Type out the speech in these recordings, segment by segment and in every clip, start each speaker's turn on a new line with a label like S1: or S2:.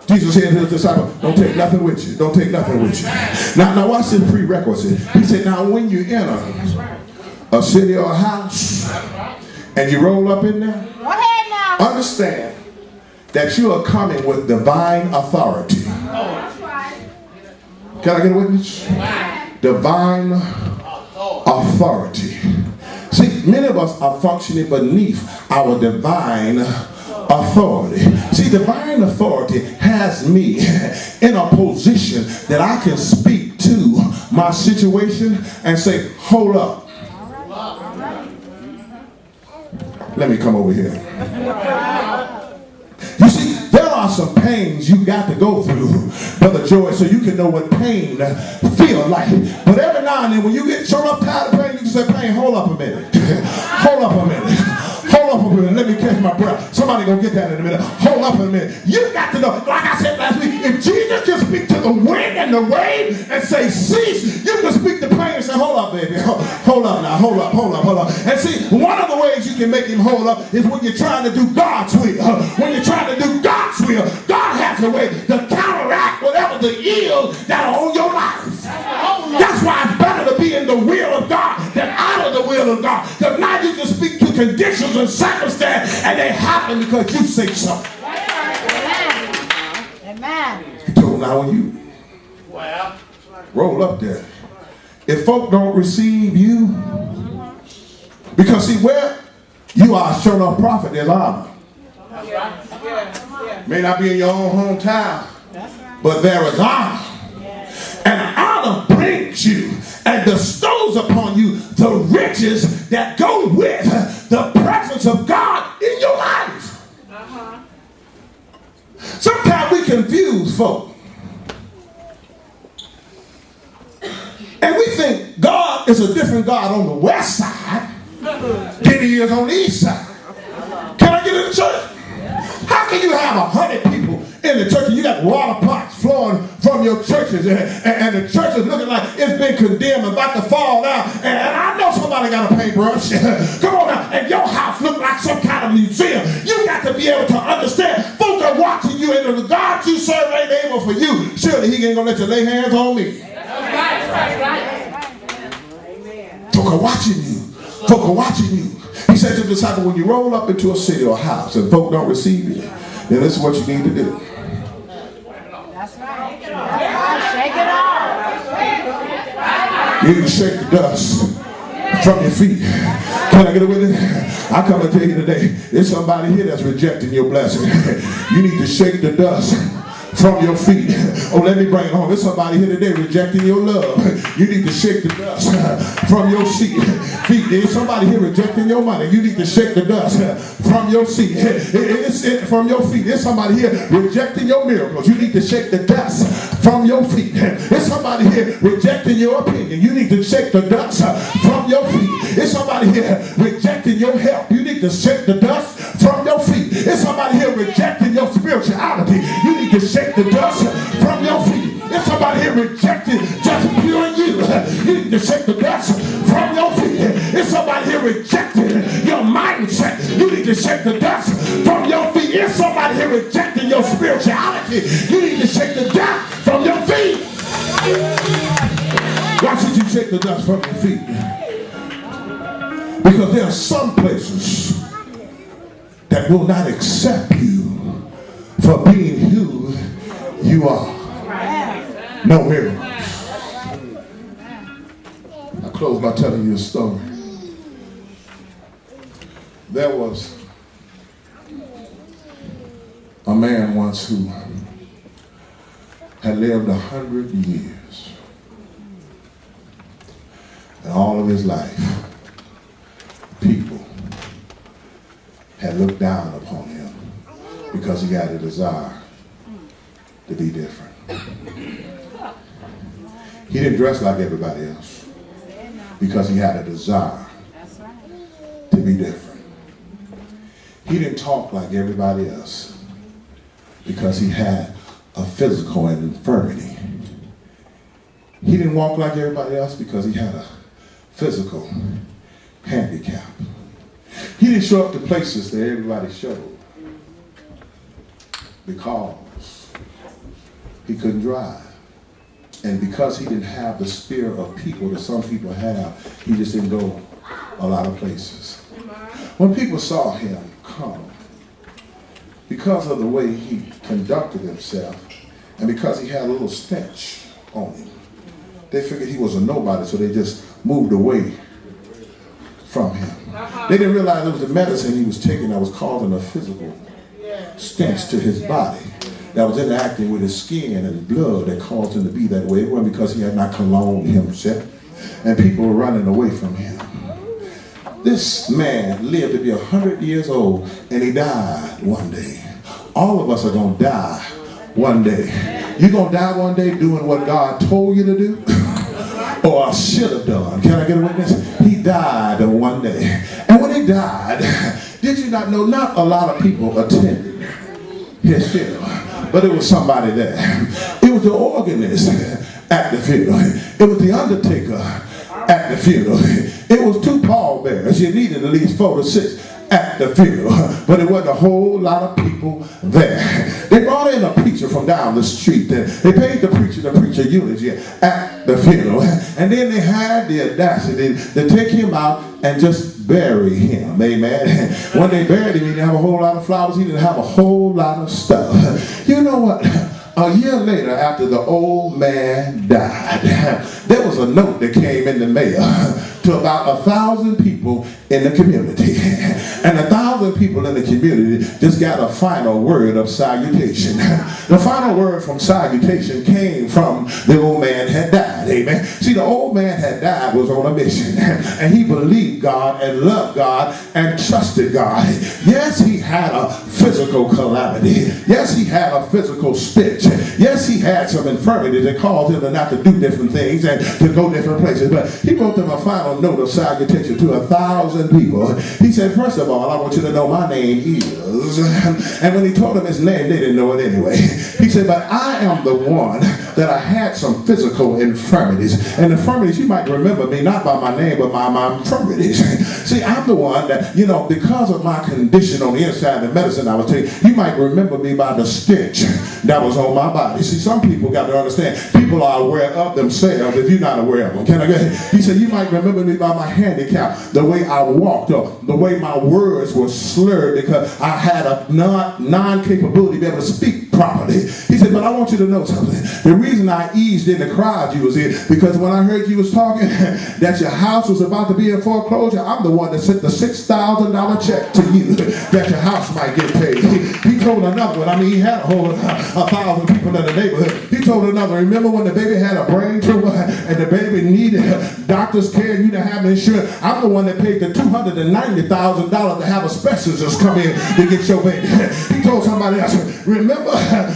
S1: Jesus said to his disciples, don't take nothing with you. Don't take nothing with you. Now watch this prerequisite. He said, now when you enter a city or a house and you roll up in there,
S2: Go ahead now.
S1: understand that you are coming with divine authority. Can I get a witness? Divine authority. See, many of us are functioning beneath our divine authority. See, divine authority has me in a position that I can speak to my situation and say, hold up. Let me come over here. You see, there are some pains you got to go through, Brother Joy, so you can know what pain feels like. But every now and then when you get so uptight of pain, you can say, pain, hold up a minute. Hold up a minute. Hold up a minute. Let me catch my breath. Somebody gonna get that in a minute. Hold up a minute. You got to know, like I said last week, if Jesus can speak to the wind and the rain and say cease, you can speak to pain and say, hold up, baby. Hold up now. Hold up, hold up, hold up. And see, one of the ways you can make him hold up is when you're trying to do God's will. When you're trying to do God's will, God has a way to counteract whatever the ills that are on your life. That's why it's better to be in the will of God than out of the will of God. Because now you can speak to conditions and circumstances and they happen because you say so.
S2: Amen.
S1: He told now when you roll up there, if folk don't receive you, because see where you are a sure enough prophet, there's honor. May not be in your own hometown, but there is honor. And honor brings you and bestows upon you the riches that go with the presence of God in your life. Sometimes we confuse folk. And we think God is a different God on the west side than he is on the east side. Can I get in the church? How can you have 100 people in the church and you got water pots flowing from your churches and the church is looking like it's been condemned and about to fall down, and I know somebody got a paintbrush. Come on now, and your house look like some kind of museum. You got to be able to understand folks are watching you, and if the God you serve ain't able for you, surely he ain't gonna let you lay hands on me. Folk are watching you. Folk are watching you. He said to the disciple, when you roll up into a city or a house and folk don't receive you, then this is what you need to do.
S2: That's right. Shake it off.
S1: You need to shake the dust from your feet. Can I get away with it? I come to tell you today, there's somebody here that's rejecting your blessing. You need to shake the dust from your feet. Oh, let me bring it home. There's somebody here today rejecting your love. You need to shake the dust from your feet. There's somebody here rejecting your money. You need to shake the dust from your seat. From your feet. There's somebody here rejecting your miracles. You need to shake the dust from your feet. There's somebody here rejecting your opinion. You need to shake the dust from your feet. There's somebody here rejecting your health. You need to shake the dust from your feet. There's somebody here rejecting your spirituality. You need to shake the dust from your feet. There's somebody here rejecting just pure you. You need to shake the dust from your feet. There's somebody here rejecting your mindset. You need to shake the dust from your feet. There's somebody here rejecting your spirituality. You need to shake the dust from your feet. Why should you shake the dust from your feet? Because there are some places that will not accept you for being who you are. No miracles. I close by telling you a story. There was a man once who had lived 100 years. And all of his life, people had looked down upon him because he had a desire to be different. He didn't dress like everybody else because he had a desire to be different. He didn't talk like everybody else because he had a physical infirmity. He didn't walk like everybody else because he had a physical handicap. He didn't show up to places that everybody showed because he couldn't drive. And because he didn't have the spirit of people that some people have, he just didn't go a lot of places. When people saw him come, because of the way he conducted himself, and because he had a little stench on him, they figured he was a nobody, so they just moved away from him. They didn't realize it was the medicine he was taking that was causing a physical stench to his body that was interacting with his skin and his blood that caused him to be that way. It wasn't because he had not cologned himself, and people were running away from him. This man lived to be 100 years old, and he died one day. All of us are going to die one day. You're going to die one day doing what God told you to do or should have done. Can I get a witness? He died one day. And when he died, did you not know not a lot of people attended his funeral, but it was somebody there. It was the organist at the funeral. It was the undertaker at the funeral. It was 2 pallbearers. You needed at least 4 to 6 at the funeral, but it wasn't a whole lot of people there. They brought in a preacher from down the street, and they paid the preacher to preach a eulogy at the funeral, and then they had the audacity to take him out and just bury him. Amen. When they buried him, he didn't have a whole lot of flowers. He didn't have a whole lot of stuff. You know what? A year later, after the old man died, there was a note that came in the mail to about 1,000 people in the community. And 1,000 people in the community just got a final word of salutation. The final word from salutation came from the old man had died. Amen. See, the old man had died, was on a mission. And he believed God and loved God and trusted God. Yes, he had a physical calamity. Yes, he had a physical stitch. Yes, he had some infirmity that caused him to not to do different things and to go different places. But he wrote them a final note of salutation to 1,000 people. He said, first of all, I want you to know my name is. And when he told them his name, they didn't know it anyway. He said, but I am the one that I had some physical infirmities. And infirmities, you might remember me not by my name, but by my infirmities. See, I'm the one that, because of my condition on the inside, the medicine I was taking, you might remember me by the stench that was on my body. See, some people got to understand, people are aware of themselves if you're not aware of them. Can I get it? He said, you might remember me by my handicap, the way I walked, or the way my words were slurred because I had a non-capability to be able to speak properly. He said, but I want you to know something. The reason I eased in the crowd you was in, because when I heard you was talking that your house was about to be in foreclosure, I'm the one that sent the $6,000 check to you that your house might get paid. He told another one, he had a whole 1,000 people in the neighborhood. He told another, remember when the baby had a brain tumor and the baby needed doctor's care and you didn't have insurance? I'm the one that paid the $290,000 to have a specialist come in to get your baby. He told somebody else, remember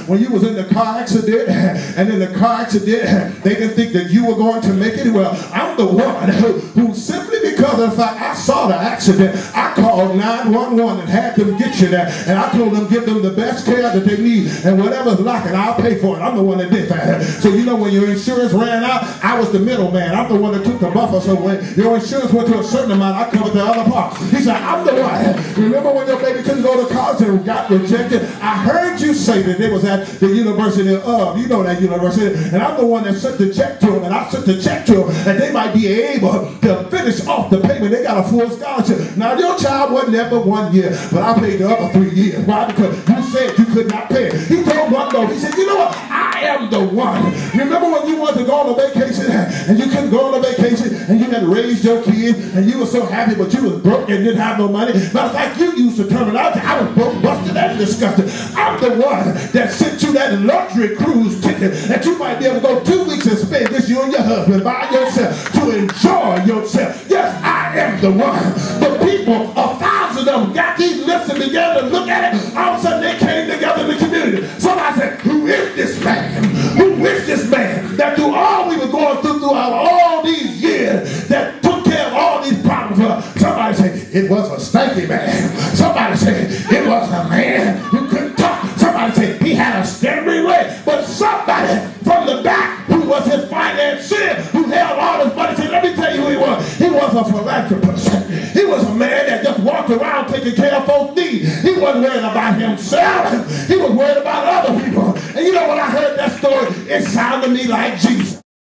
S1: when you was in the car accident and in the car accident they didn't think that you were going to make it? Well, I'm the one who simply because of the fact I saw the accident, I called 911 and had them get you there, and I told them give them the best care that they need, and whatever's lacking, I'll pay for it. I'm the one that did that. So when your insurance ran out, I was the middleman. I'm the one that took the buffer. So when your insurance went to a certain amount, I covered the other part. He said, I'm the one. Remember when your baby couldn't go to college and got rejected? I heard you say that it was at the University of, that university, and I'm the one that sent the check to them, and I sent the check to them, and they might be able to finish off the payment. They got a full scholarship. Now, your child wasn't there but 1 year, but I paid the other 3 years. Why? Because you said you could not pay it. He told one though, he said, you know what? I am the one. Remember when you wanted to go on a vacation and you couldn't go on a vacation and you had raised your kids and you were so happy but you was broke and didn't have no money? Matter of fact, you used to terminology. I was broke, busted, and disgusted. I'm the one that sent you that luxury cruise ticket that you might be able to go 2 weeks and spend this, you and your husband, by yourself to enjoy yourself. Yes, I am the one. The people, 1,000 of them, got these lists and began to look at it. All of a sudden, they came together in the community. Somebody said, who is this man? Who is this man that through all we were going through throughout all these years that took care of all these problems? Somebody said, it was a stanky man. Somebody said, it was a man who couldn't talk. Somebody said, he had a stammering leg. But somebody from the back who was his financier, who held all his money, said, let me tell you who he was. He was a philanthropist. He was a man that just walked around taking care of folks' needs. He wasn't worried about himself. He was worried about other people. And when I heard that story, It sounded to me like Jesus.